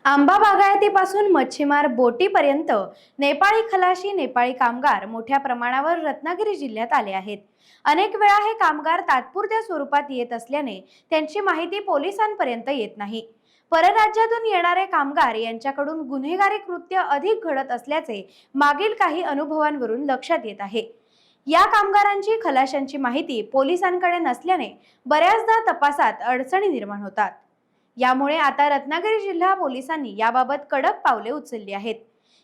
आंबा बागायतीपासून मच्छीमार बोटीपर्यंत नेपाळी खलाशी नेपाळी कामगार मोठ्या प्रमाणावर रत्नागिरी जिल्ह्यात आले आहेत। अनेक वेळा हे कामगार तात्पुरत्या स्वरूपात येत असल्याने त्यांची माहिती पोलिसांपर्यंत येत नाही। परराज्यातून येणारे कामगार यांच्याकडून गुन्हेगारी कृत्य अधिक घडत असल्याचे मागील काही अनुभवांवरून लक्षात येत आहे। या कामगारांची खलाशांची माहिती पोलिसांकडे नसल्याने बऱ्याचदा तपासात अडचणी निर्माण होतात। यामुळे आता रत्नागिरी जिल्हा पोलिसांनी याबाबत कडक पावले उचलली आहेत।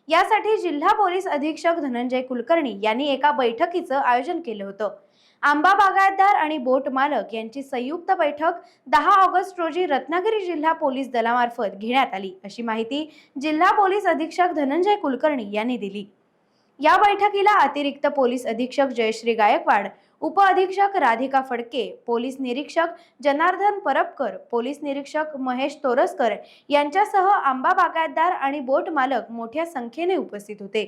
यासाठी जिल्हा पोलीस अधीक्षक धनंजय कुलकर्णी यांनी एका बैठकीचं आयोजन केलं होतं। आंबा बागायतदार आणि बोट मालक यांची संयुक्त बैठक 10 ऑगस्ट रोजी रत्नागिरी जिल्हा पोलीस दलामार्फत घेण्यात आली, अशी माहिती जिल्हा पोलीस अधीक्षक धनंजय कुलकर्णी यांनी दिली। या बैठकीला अतिरिक्त पोलीस अधीक्षक जयश्री गायकवाड, उप अधीक्षक राधिका फडके, पोलीस निरीक्षक जनार्दन परबकर, पोलीस निरीक्षक महेश तोरसकर यांच्यासह आंबा बागायतदार आणि बोट मालक मोठ्या संख्येने उपस्थित होते।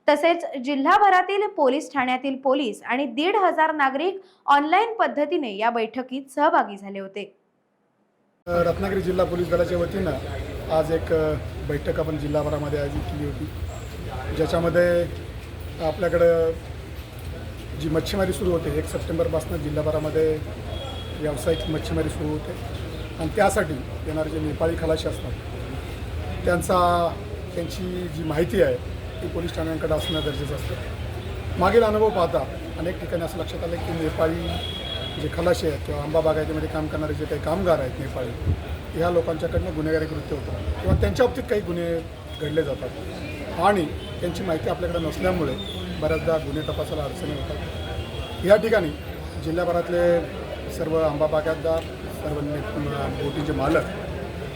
तसेच जिल्हाभरातील पोलीस ठाण्यातील पोलीस आणि 1,500 नागरिक ऑनलाईन पद्धतीने या बैठकीत सहभागी झाले होते। रत्नागिरी जिल्हा पोलीस दलाच्या वतीनं आज एक बैठक आपण जिल्हाभरामध्ये आयोजित केली होती, ज्याच्यामध्ये आपल्याकडं जी मच्छीमारी सुरू होते 1 सप्टेंबरपासून जिल्हाभरामध्ये व्यावसायिक मच्छीमारी सुरू होते आणि त्यासाठी येणारे जे नेपाळी खलाशी असतात त्यांची जी माहिती आहे ती पोलीस ठाण्यांकडे असणं गरजेचं असतं। मागील अनुभव पाहता अनेक ठिकाणी असं लक्षात आलं की नेपाळी जे खलाशी आहेत किंवा आंबा बागायतीमध्ये काम करणारे जे काही कामगार आहेत नेपाळी, ह्या लोकांच्याकडनं गुन्हेगारी कृत्य होतं किंवा त्यांच्या बाबतीत काही गुन्हे घडले जातात आणि त्यांची माहिती आपल्याकडे नसल्यामुळे बऱ्याचदा गुन्हे तपासाला अडचणी होतात। या ठिकाणी जिल्ह्याभरातले सर्व आंबा बागायतदार, सर्व बोटींचे मालक,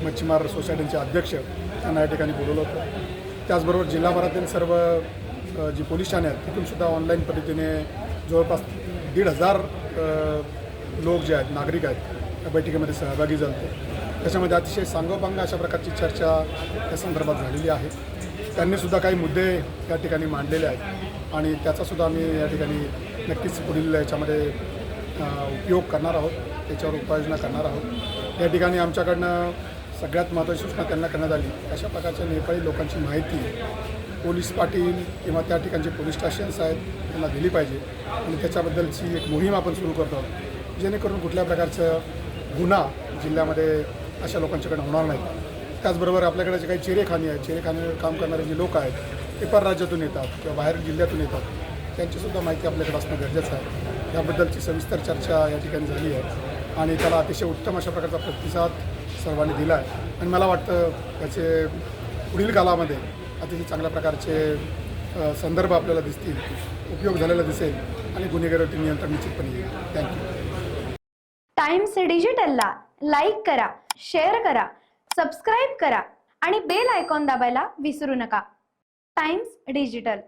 मच्छीमार सोसायटीचे अध्यक्ष यांना या ठिकाणी बोलवलं होतं। त्याचबरोबर जिल्हाभरातील सर्व जी पोलीस ठाणे आहेत तिथूनसुद्धा ऑनलाईन पद्धतीने जवळपास 1,500 लोक जे आहेत, नागरिक आहेत, या बैठकीमध्ये सहभागी झाले। त्याच्यामध्ये अतिशय सांगोपांग अशा प्रकारची चर्चा या संदर्भात झालेली आहे। त्यांनीसुद्धा काही मुद्दे या ठिकाणी मांडलेले आहेत आणि त्याचासुद्धा आम्ही या ठिकाणी नक्कीच पुढील याच्यामध्ये उपयोग करणार आहोत, त्याच्यावर उपाययोजना करणार आहोत। या ठिकाणी आमच्याकडनं सगळ्यात महत्त्वाची सूचना त्यांना करण्यात आली, अशा प्रकारच्या नेपाळी लोकांची माहिती पोलीस पाटील किंवा त्या ठिकाणचे पोलीस स्टेशन्स आहेत त्यांना दिली पाहिजे आणि त्याच्याबद्दलची एक मोहीम आपण सुरू करतो आहोत, जेणेकरून कुठल्या प्रकारचं गुन्हा जिल्ह्यामध्ये अशा लोकांच्याकडे होणार नाही। त्याचबरोबर आपल्याकडे जे काही चिरेखाने आहेत, चिरेखान्यावर काम करणारे जे लोक आहेत ते परराज्यातून येतात किंवा बाहेर जिल्ह्यातून येतात, त्यांचीसुद्धा माहिती आपल्याकडे असणं गरजेचं आहे। याबद्दलची सविस्तर चर्चा या ठिकाणी झाली आहे आणि त्याला अतिशय उत्तम अशा प्रकारचा प्रतिसाद सर्वांनी दिला आहे आणि मला वाटतं त्याचे पुढील काळामध्ये अतिशय चांगल्या प्रकारचे संदर्भ आपल्याला दिसतील, उपयोग झालेला दिसेल आणि गुन्हेगारीवरती नियंत्रण निश्चितपणे येईल। थँक्यू। टाइम्स डिजिटलला लाईक करा, शेअर करा, सबस्क्राईब करा आणि बेल आयकॉन दाबायला विसरू नका। Times digital.